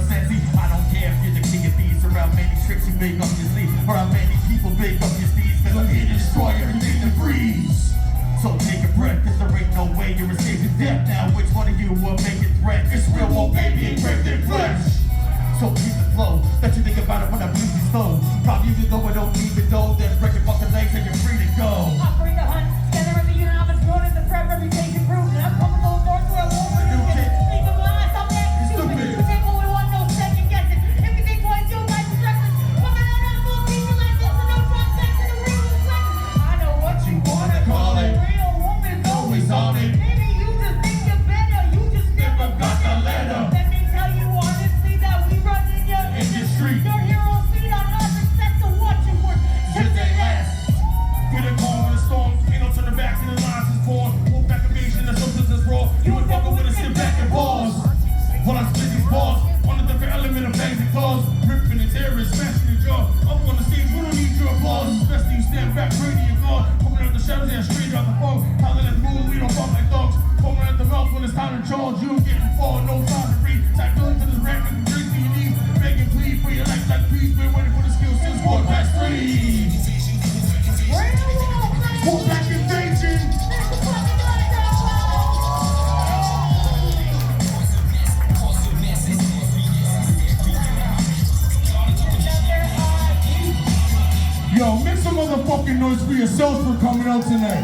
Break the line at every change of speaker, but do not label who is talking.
sense. I don't care if you're the king of thieves or how many tricks you make up your sleeve or how many people make up your steeds, cause I'm here to destroy everything that breathes. So take a breath, cause there ain't no way you're escaping death. Now which one of you will make it threat? It's real, old baby, engraved in flesh. So keep the flow, let you think about it when I breathe you slow. Probably even though I don't even know, then break your fucking legs and you're free to go.
Operate the hunt, together in the unit, I'm as known as the threat, reputation proven. I'm coming those doors where I won't lose it. Think of lies, I'm that stupid. You take what we want, no second guessing. If you think twice, you'll like progression. Fucking out on full people like this, and no front sex in the real reflection. I know what you wanna call it. Real woman's always on it. Maybe you just think you're better, you just never got the letter. Let me tell you honestly that we run in your
industry.
Your heroes feed on us and set to watch your work.
Shit they last. With a calm in the storm, ain't no turning back to the lines is born. Pull back evasion, the substance is raw. You ain't fucking with a sit back and pause. While I split these balls, on a different element of bangs and claws. Ripping and tearing, smashing the jaw. Up on the stage, we don't need your applause. Especially you stand back, ready and gone. Coming out the shadows and straight out the phone. Howling at the moon, we don't fuck like dogs. Foaming at the mouth when it's time to charge. You getting fall, no time to read. Tap going to this rap and drink to your knees. Begging please for your life like please. We're waiting for the skill, still score past 3. Pull back invasion. Yo, make some motherfucking noise for yourselves for coming out tonight.